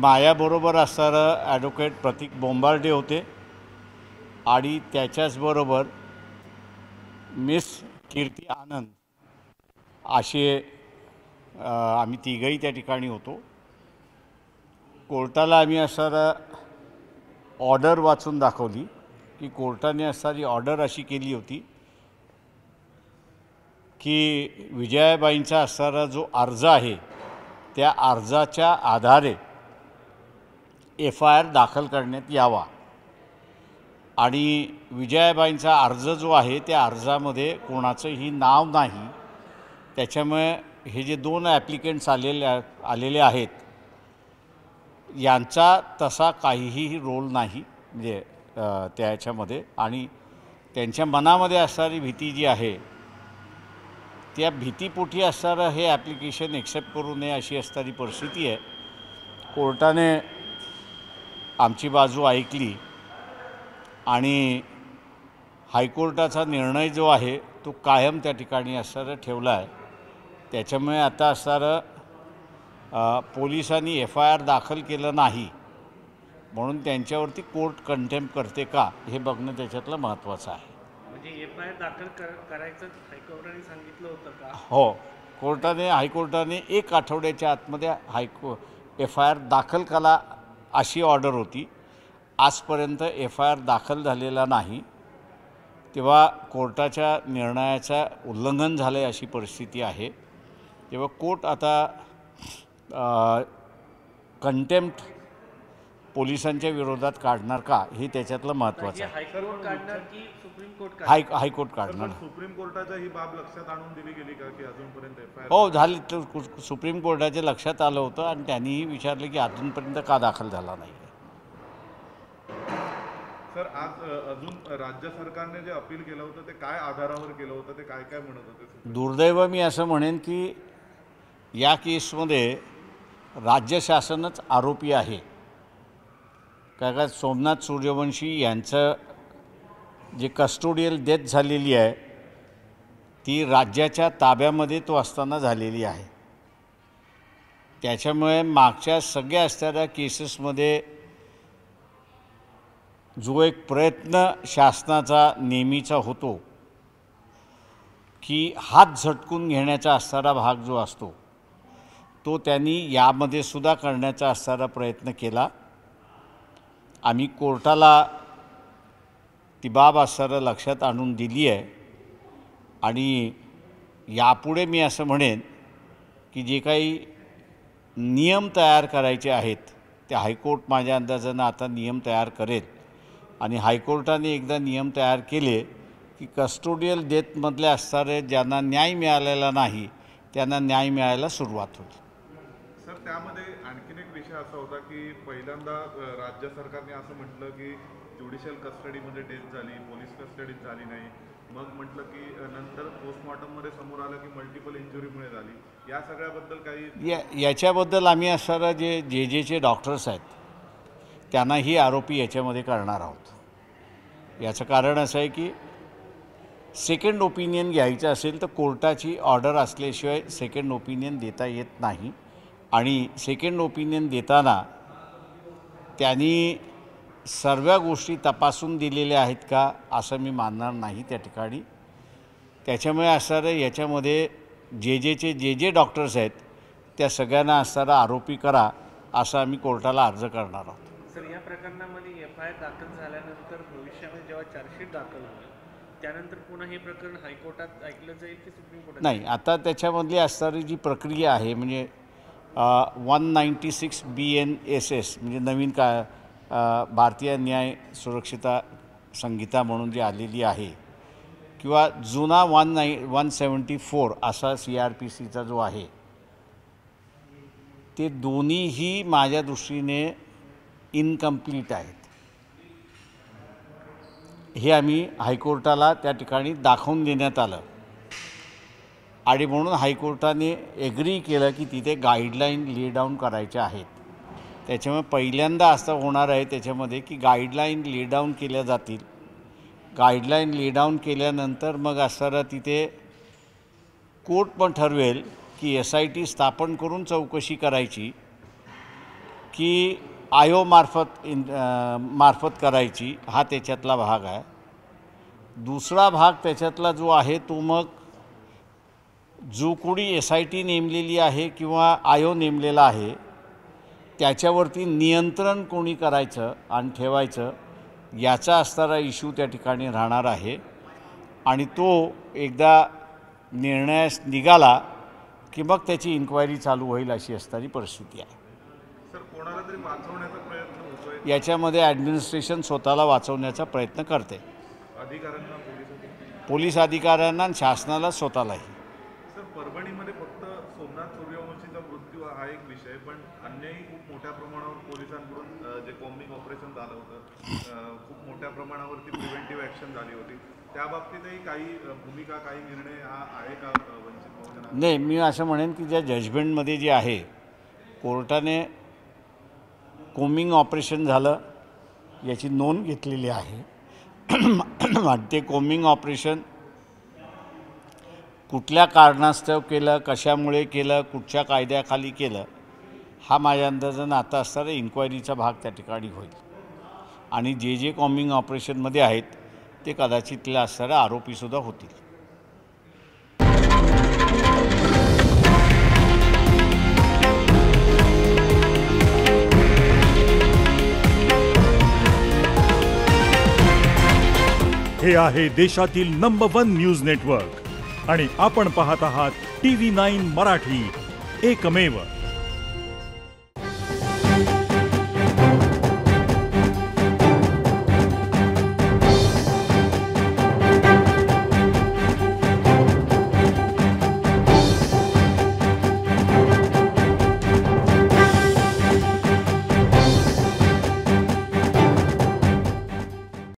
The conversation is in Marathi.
माझ्याबरोबर असणारं ॲडव्होकेट प्रतीक बोंबार्डे होते आणि त्याच्याचबरोबर मिस कीर्ती आनंद असे आम्ही तिघंही त्या ठिकाणी होतो. कोर्टाला आम्ही असणारं ऑर्डर वाचून दाखवली की कोर्टाने असणारी ऑर्डर अशी केली होती की विजयाबाईंचा असणारा जो अर्ज आहे त्या अर्जाच्या आधारे FIR दाखल करण्यात यावा आणि विजयाबाईंचा अर्ज जो आहे त्या अर्जामध्ये कोणाचंही नाव नाही. त्याच्यामुळे हे जे 2 ॲप्लिकेंट्स आलेले आहेत यांचा तसा काहीही रोल नाही म्हणजे त्याच्यामध्ये. आणि त्यांच्या मनामध्ये असणारी भीती जी आहे त्या भीतीपोटी असणारं हे ॲप्लिकेशन एक्सेप्ट करू नये अशी असणारी परिस्थिती आहे. कोर्टाने आमची बाजू ऐकली आणि हायकोर्टाचा निर्णय जो आहे तो कायम त्या ठिकाणी असणारं ठेवला आहे. त्याच्यामुळे आता असणारं पोलिसांनी FIR दाखल केलं नाही म्हणून त्यांच्यावरती कोर्ट कंटेम्प्ट करते का हे बघणं त्याच्यातलं महत्त्वाचं आहे. म्हणजे FIR दाखल करायचं हायकोर्टाने सांगितलं होतं का? हो, हायकोर्टाने 1 आठवड्याच्या आतमध्ये FIR दाखल करा अशी ऑर्डर होती. आजपर्यंत FIR दाखल झालेला नाही. तेव्हा कोर्टाच्या निर्णयाचं उल्लंघन झालं आहे अशी परिस्थिती आहे. तेव्हा कोर्ट आता कंटेम्प्ट पोलिसांच्या विरोधात काढणार का हे त्याच्यातलं महत्त्वाचं आहे. हायकोर्ट काढणार की सुप्रीम कोर्ट हायकोर्ट काढणार. सुप्रीम कोर्टाच्या ही बाब लक्षात आणून दिली गेली का की अजूनपर्यंत FIR? हो झाली. तर सुप्रीम कोर्टाच्या लक्षात आलं होतं आणि त्यांनीही विचारलं की अजूनपर्यंत का दाखल झाला नाही. सर, आज अजून राज्य सरकारने जे अपील केलं होतं ते काय आधारावर केलं होतं, ते काय काय म्हणत होते? दुर्दैव मी असं म्हणेन की या केसमध्ये राज्य शासनच आरोपी आहे. का सोमनाथ सूर्यवंशी यांचं जे कस्टोडियल डेथ झालेली आहे ती राज्याच्या ताब्यामध्ये तो असताना झालेली आहे. त्याच्यामुळे मागच्या सगळ्या असणाऱ्या केसेसमध्ये जो एक प्रयत्न शासनाचा नेहमीचा होतो की हात झटकून घेण्याचा असणारा भाग जो असतो तो त्यांनी यामध्ये सुद्धा करण्याचा असणारा प्रयत्न केला. आम्ही कोर्टाला ती बाब असणारं लक्षात आणून दिली आहे आणि यापुढे मी असं म्हणेन की जे काही नियम तयार करायचे आहेत ते हायकोर्ट माझ्या अंदाजानं आता नियम तयार करेल आणि हायकोर्टाने एकदा नियम तयार केले की कस्टोडियल डेथमधले असणारे ज्यांना न्याय मिळालेला नाही त्यांना न्याय मिळायला सुरुवात होईल. सर, त्यामध्ये आणखीन एक विषय असा होता की पहिल्यांदा राज्य सरकारने असं म्हटलं की ज्युडिशियल कस्टडीमध्ये डेथ झाली, पोलीस कस्टडीत झाली नाही. मग म्हटलं की नंतर पोस्टमॉर्टममध्ये समोर आलं की मल्टिपल इंजुरीमुळे झाली. या सगळ्याबद्दल काही याच्याबद्दल आम्ही असणारं जे डॉक्टर्स आहेत त्यांनाही आरोपी याच्यामध्ये करणार आहोत. याचं कारण असं आहे की सेकंड ओपिनियन घ्यायचं असेल तर कोर्टाची ऑर्डर असल्याशिवाय सेकंड ओपिनियन देता येत नाही आणि सेकंड ओपिनियन देताना त्यांनी सर्व गोष्टी तपासून दिलेल्या आहेत का असं मी मानणार नाही त्या ठिकाणी. त्याच्यामुळे असणारं याच्यामध्ये जे डॉक्टर्स आहेत त्या सगळ्यांना असणारा आरोपी करा असं आम्ही कोर्टाला अर्ज करणार आहोत. सर, या प्रकरणामध्ये FIR दाखल झाल्यानंतर भविष्यामध्ये जेव्हा चार्जशीट दाखल होईल त्यानंतर पुन्हा हे प्रकरण हायकोर्टात ऐकलं जाईल की सुप्रीम कोर्टात? नाही, आता त्याच्यामधली असणारी जी प्रक्रिया आहे म्हणजे 196 BNSS म्हणजे नवीन भारतीय न्याय सुरक्षिता संहिता म्हणून जी आलेली आहे किंवा जुना 174 असा CRPCचा जो आहे ते दोन्हीही माझ्या दृष्टीने इनकम्प्लीट आहेत. हे आम्ही हायकोर्टाला त्या ठिकाणी दाखवून देण्यात आलं आणि म्हणून हायकोर्टाने एग्री केलं की तिथे गाईडलाईन ले डाऊन करायच्या आहेत. त्याच्यामुळे पहिल्यांदा असं होणार आहे त्याच्यामध्ये की गाईडलाईन ले डाऊन केल्या जातील. गाईडलाईन ले डाऊन केल्यानंतर मग असणारं तिथे कोर्ट पण ठरवेल की SIT स्थापन करून चौकशी करायची की मार्फत करायची, हा त्याच्यातला भाग आहे. दुसरा भाग त्याच्यातला जो आहे तो मग जो कोणी SIT नेमलेली आहे किंवा आयो नेमलेला आहे त्याच्यावरती नियंत्रण कोणी करायचं आणि ठेवायचं याचा असणारा इश्यू त्या ठिकाणी राहणार आहे. आणि तो एकदा निर्णयास निघाला की मग त्याची इन्क्वायरी चालू होईल अशी असणारी परिस्थिती आहे. सर, कोणाला तरी वाचवण्याचा प्रयत्न होतोय, याच्यामध्ये ॲडमिनिस्ट्रेशन स्वतःला वाचवण्याचा प्रयत्न करते, अधिकाऱ्यांना, पोलीस अधिकाऱ्यांना आणि शासनाला स्वतःलाही. सर, परभणीमध्ये फक्त सोमनाथ सूर्यवंशीचा मृत्यू हा एक विषय, पण अन्यही खूप मोठ्या प्रमाणावर पोलिसांकडून जे कॉम्बिंग ऑपरेशन झालं होतं, खूप मोठ्या प्रमाणावरती प्रिव्हेंटिव्ह ॲक्शन झाली होती, त्या बाबतीतही काही भूमिका, काही निर्णय हा आहे का वंचित बहुजन? नाही, मी असं म्हणेन की ज्या जजमेंटमध्ये जे आहे कोर्टाने कॉम्बिंग ऑपरेशन झालं याची नोंद घेतलेली आहे. ते कॉम्बिंग ऑपरेशन कुठल्या कारणास्तव केलं, कशामुळे केलं, कुठच्या कायद्याखाली केलं, हा माझ्या अंदाजानं आता असणारा इन्क्वायरीचा भाग त्या ठिकाणी होईल. आणि जे कॉम्बिंग ऑपरेशनमध्ये आहेत ते कदाचित तिला असणारे आरोपीसुद्धा होतील. हे आहे देशातील नंबर 1 न्यूज नेटवर्क आणि आपण पाहत आहात TV9 मराठी, एकमेव.